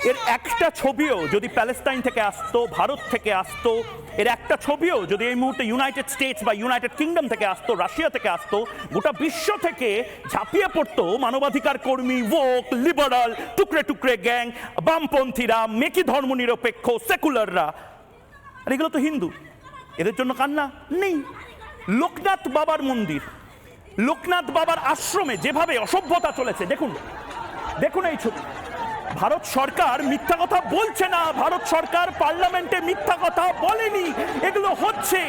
এর একটা ছবিও যদি প্যালেস্টাইন থেকে আসতো, ভারত থেকে আসতো, এর একটা ছবিও যদি এই মুহূর্তে ইউনাইটেড স্টেটস বা ইউনাইটেড কিংডম থেকে আসতো, রাশিয়া থেকে আসতো, গোটা বিশ্ব থেকে ঝাঁপিয়ে পড়তো মানবাধিকার কর্মী, ভোক, লিবারাল, টুকরে টুকরে গ্যাং, বামপন্থীরা, মেকি ধর্মনিরপেক্ষ, সেকুলাররা। আর এগুলো তো হিন্দু, এদের জন্য কান্না নেই। লোকনাথ বাবার মন্দির, লোকনাথ বাবার আশ্রমে যেভাবে অসভ্যতা চলেছে, দেখুন দেখুন এই ছবি। ভারত সরকার মিথ্যা কথা বলছে না, ভারত সরকার পার্লামেন্টে মিথ্যা কথা বলেনি, এগুলো হচ্ছে,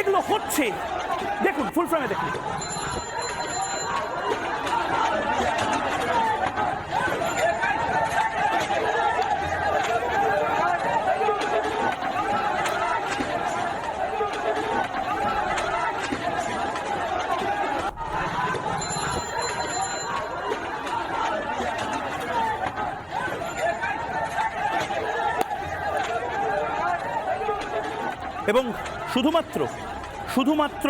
এগুলো হচ্ছে। দেখুন ফুল ফ্রেমে দেখুন। এবং শুধুমাত্র শুধুমাত্র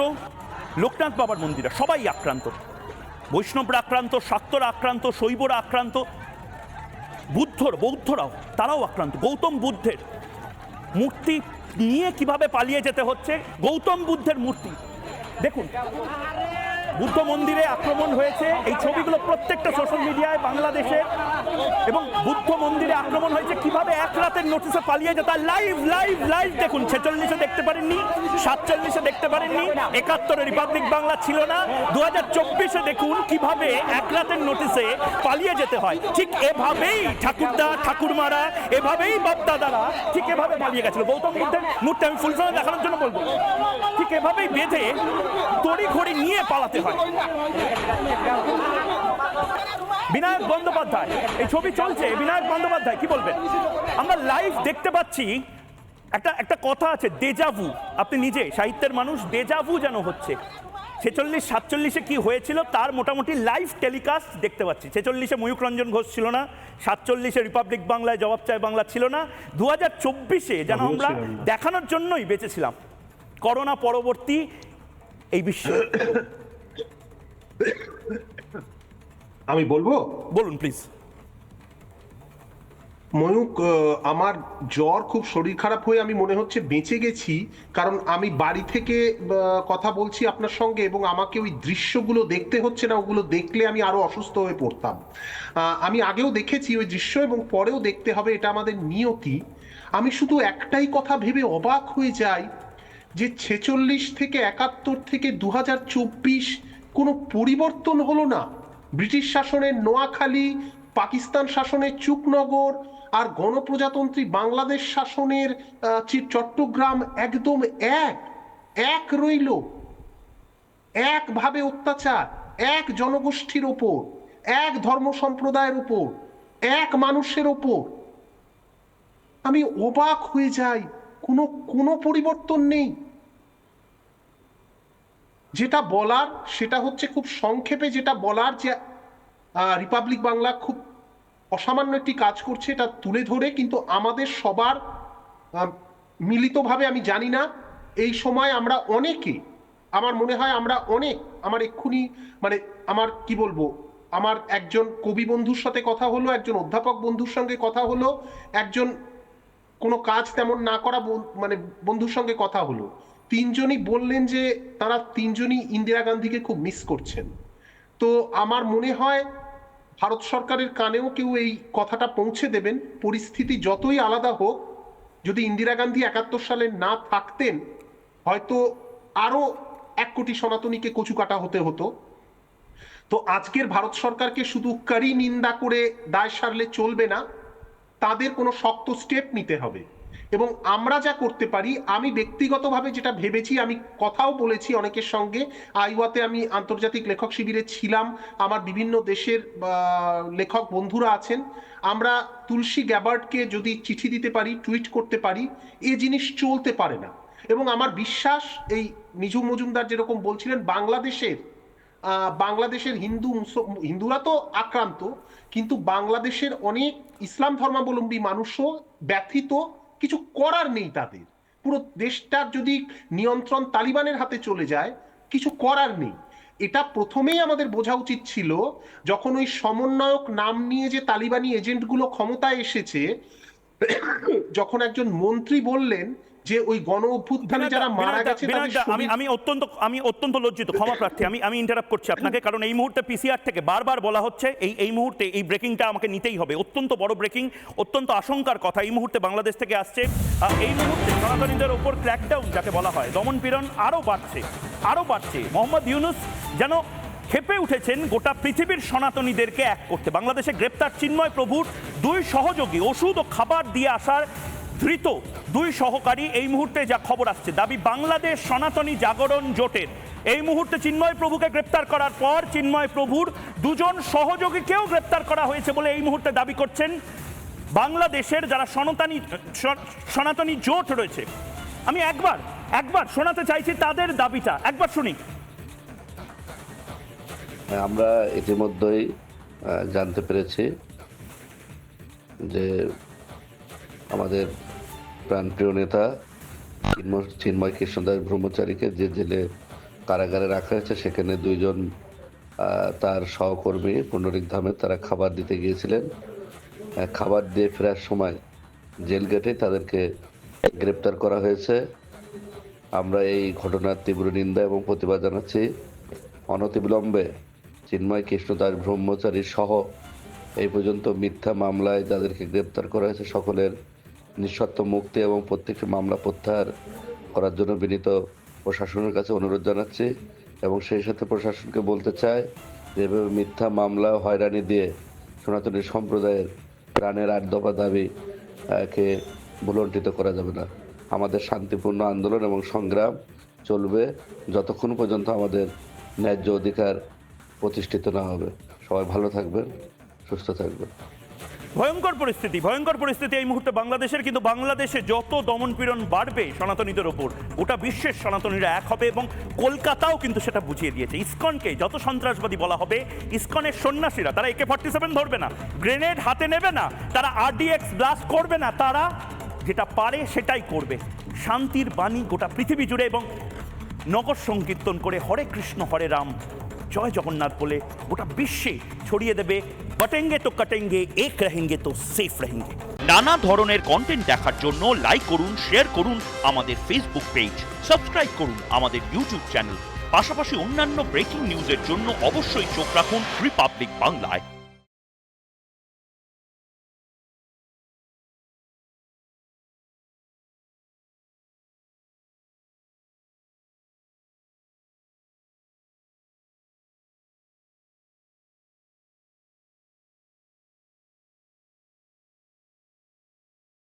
লোকনাথ বাবার মন্দিরে সবাই আক্রান্ত, বৈষ্ণবরা আক্রান্ত, শাক্তরা আক্রান্ত, শৈবরা আক্রান্ত, বৌদ্ধরাও তারাও আক্রান্ত। গৌতম বুদ্ধের মূর্তি নিয়ে কিভাবে পালিয়ে যেতে হচ্ছে, গৌতম বুদ্ধের মূর্তি দেখুন, বুদ্ধ মন্দিরে আক্রমণ হয়েছে, এই ছবিগুলো প্রত্যেকটা সোশ্যাল মিডিয়ায় বাংলাদেশে, এবং বুদ্ধ মন্দিরে আক্রমণ হয়েছে, কিভাবে এক রাতের নোটিশে পালিয়ে যেতে। লাইভ লাইভ লাইভ দেখুন, 46-এ দেখতে পারেননি, 47-এ দেখতে পারেননি, 71-এ রিপাবলিক বাংলা ছিল না, 2024-এ দেখুন কিভাবে এক রাতের নোটিশে পালিয়ে যেতে হয়। ঠিক এভাবেই ঠাকুরদা, ঠাকুরমারা, এভাবেই বাপদাদারা ঠিক এভাবে পালিয়ে গেছিল। গৌতম বুদ্ধের মূর্তি আমি ফুল ফ্রেমে দেখানোর জন্য বলবো, ঠিক এভাবেই বেঁধে তড়ি ঘড়ি নিয়ে পালাতে হয়। বিনায়ক বন্দ্যোপাধ্যায়, এই ছবি চলছে, বিনায়ক বন্দ্যোপাধ্যায় কি বলবেন? আমরা লাইভ দেখতে পাচ্ছি, একটা কথা আছে দেজাভু, আপনি নিজে সাহিত্যের মানুষ, দেজাভু যেন হচ্ছে। 46-47-এ কি হয়েছিল তার মোটামুটি লাইভ টেলিকাস্ট দেখতে পাচ্ছি। 46-এ ময়ূক রঞ্জন ঘোষ ছিল না, 47-এ রিপাবলিক বাংলায় জবাব চায় বাংলা ছিল না, 2024-এ যেন আমরা দেখানোর জন্যই বেঁচেছিলাম করোনা পরবর্তী এই বিশ্ব। আমি বলবো, বলুন প্লিজ। ময়ূক, আমার জ্বর, খুব শরীর খারাপ হয়ে আমি মনে হচ্ছে বেঁচে গেছি, কারণ আমি বাড়ি থেকে কথা বলছি আপনার সঙ্গে, এবং আমাকে ওই দৃশ্যগুলো দেখতে হচ্ছে না, ওগুলো দেখলে আমি আরো অসুস্থ হয়ে পড়তাম। আমি আগেও দেখেছি ওই দৃশ্য, এবং পরেও দেখতে হবে, এটা আমাদের নিয়তি। আমি শুধু একটাই কথা ভেবে অবাক হয়ে যাই যে 46 থেকে 71 থেকে 2024 কোনো পরিবর্তন হলো না। ব্রিটিশ শাসনের নোয়াখালী, পাকিস্তান শাসনের চুকনগর, আর গণপ্রজাতন্ত্রী বাংলাদেশ শাসনের চট্টগ্রাম একদম এক রইল। একভাবে অত্যাচার, এক জনগোষ্ঠীর ওপর, এক ধর্ম সম্প্রদায়ের উপর, এক মানুষের ওপর। আমি অবাক হয়ে যাই, কোনো পরিবর্তন নেই। যেটা বলার সেটা হচ্ছে খুব সংক্ষেপে যেটা বলার, যে রিপাবলিক বাংলা খুব অসামান্য একটি কাজ করছে, এটা তুলে ধরে, কিন্তু আমাদের সবার মিলিতভাবে, আমি জানি না এই সময় আমরা অনেকে, আমার মনে হয় আমরা অনেক, আমার এক্ষুনি মানে আমার কি বলবো, আমার একজন কবি বন্ধুর সাথে কথা হলো, একজন অধ্যাপক বন্ধুর সঙ্গে কথা হলো, একজন কোনো কাজ তেমন না করা মানে বন্ধুর সঙ্গে কথা হলো, তিনজনই বললেন যে তারা তিনজনই ইন্দিরা গান্ধীকে খুব মিস করছেন। তো আমার মনে হয় ভারত সরকারের কানেও কেউ এই কথাটা পৌঁছে দেবেন। পরিস্থিতি যতই আলাদা হোক, যদি ইন্দিরা গান্ধী 71 সালে না থাকতেন, হয়তো আরো 1 কোটি সনাতনীকে কচু কাটা হতে হতো। তো আজকের ভারত সরকারকে শুধু কারি নিন্দা করে দায় সারলে চলবে না, তাদের কোনো শক্ত স্টেপ নিতে হবে। এবং আমরা যা করতে পারি, আমি ব্যক্তিগতভাবে যেটা ভেবেছি, আমি কথাও বলেছি অনেকের সঙ্গে, আইওয়াতে আমি আন্তর্জাতিক লেখক শিবিরে ছিলাম, আমার বিভিন্ন দেশের লেখক বন্ধুরা আছেন, আমরা তুলসী গ্যাবার্ডকে যদি চিঠি দিতে পারি, টুইট করতে পারি, এ জিনিস চলতে পারে না। এবং আমার বিশ্বাস, এই নিঝুম মজুমদার যেরকম বলছিলেন, বাংলাদেশের হিন্দুরা তো আক্রান্ত, কিন্তু বাংলাদেশের অনেক ইসলাম ধর্মাবলম্বী মানুষও ব্যথিত, কিছু করার নেই তাদের। পুরো দেশটার যদি নিয়ন্ত্রণ তালিবানের হাতে চলে যায়, কিছু করার নেই। এটা প্রথমেই আমাদের বোঝা উচিত ছিল, যখন ওই সমন্বয়ক নাম নিয়ে যে তালিবানি এজেন্টগুলো ক্ষমতায় এসেছে, যখন একজন মন্ত্রী বললেন যে ওই গণ অভ্যুত্থানে যারা মারা গেছে তাদের শরীর। আমি অত্যন্ত লজ্জিত, ক্ষমা প্রার্থী, আমি ইন্টারাপ্ট করছি আপনাকে, কারণ এই মুহূর্তে পিসিআর থেকে বারবার বলা হচ্ছে এই মুহূর্তে এই ব্রেকিংটা আমাকে নিতেই হবে, অত্যন্ত বড় ব্রেকিং, অত্যন্ত আশঙ্কার কথা এই মুহূর্তে বাংলাদেশ থেকে আসছে। এই মুহূর্তে সনাতনীদের ওপর ক্র্যাকডাউন যাকে বলা হয়, দমন পীড়ন আরও বাড়ছে। মোহাম্মদ ইউনূস যেন ক্ষেপে উঠেছেন গোটা পৃথিবীর সনাতনীদেরকে এক করতে। বাংলাদেশে গ্রেপ্তার চিন্ময় প্রভুর 2 সহযোগী ওষুধ ও খাবার দিয়ে আসার ধৃত 2 সহকারী, এই মুহূর্তে যা খবর আসছে, দাবি বাংলাদেশ সনাতনী জাগরণ জোটের এই মুহূর্তে চিন্ময় প্রভুকে গ্রেপ্তার করার পর চিন্ময় প্রভুর 2 জন সহযোগীকেও গ্রেপ্তার করা হয়েছে বলে এই মুহূর্তে দাবি করছেন বাংলাদেশের যারা সনাতনী জোট রয়েছে। আমি একবার শোনাতে চাইছি তাদের দাবিটা, একবার শুনি। আমরা ইতিমধ্যেই জানতে পেরেছি যে আমাদের প্রাণপ্রিয় নেতা চিন্ময় কৃষ্ণদাস ব্রহ্মচারীকে যে জেলে কারাগারে রাখা হয়েছে, সেখানে 2 জন তার সহকর্মী পুণ্ডরিক ধামে তারা খাবার দিতে গিয়েছিলেন। খাবার দিয়ে ফেরার সময় জেল গেটে তাদেরকে গ্রেপ্তার করা হয়েছে। আমরা এই ঘটনার তীব্র নিন্দা এবং প্রতিবাদ জানাচ্ছি। অনতিবিলম্বে চিন্ময় কৃষ্ণদাস ব্রহ্মচারী সহ এই পর্যন্ত মিথ্যা মামলায় যাদেরকে গ্রেপ্তার করা হয়েছে সকলের নিঃশর্ত মুক্তি এবং প্রত্যেকটি মামলা প্রত্যাহার করার জন্য বিনীত প্রশাসনের কাছে অনুরোধ জানাচ্ছি। এবং সেই সাথে প্রশাসনকে বলতে চাই যে এভাবে মিথ্যা মামলা হয়রানি দিয়ে সনাতনী সম্প্রদায়ের প্রাণের 8 দফা দাবিকে ভুলণ্ঠিত করা যাবে না। আমাদের শান্তিপূর্ণ আন্দোলন এবং সংগ্রাম চলবে যতক্ষণ পর্যন্ত আমাদের ন্যায্য অধিকার প্রতিষ্ঠিত না হবে। সবাই ভালো থাকবেন, সুস্থ থাকবেন। ভয়ঙ্কর পরিস্থিতি এই মুহূর্তে বাংলাদেশের, কিন্তু বাংলাদেশে যত দমন পীড়ন বাড়বে সনাতনীদের ওপর, গোটা বিশ্বের সনাতনীরা এক হবে এবং কলকাতাও কিন্তু সেটা বুঝিয়ে দিয়েছে। ইসকনকে যত সন্ত্রাসবাদী বলা হবে, ইসকনের সন্ন্যাসীরা তারা AK-47 ধরবে না, গ্রেনেড হাতে নেবে না, তারা RDX ব্লাস্ট করবে না, তারা যেটা পারে সেটাই করবে। শান্তির বাণী গোটা পৃথিবী জুড়ে এবং নগর সংকীর্তন করে হরে কৃষ্ণ হরে রাম জয় জগন্নাথ বলে গোটা বিশ্বে ছড়িয়ে দেবে। বটেঙ্গে তো কটেঙ্গে, এক রহেঙ্গে তো সেফ রহেঙ্গে। নানা ধরনের কন্টেন্ট দেখার জন্য লাইক করুন, শেয়ার করুন আমাদের ফেসবুক পেজ, সাবস্ক্রাইব করুন আমাদের ইউটিউব চ্যানেল। পাশাপাশি অন্যান্য ব্রেকিং নিউজের জন্য অবশ্যই চোখ রাখুন রিপাবলিক বাংলায়।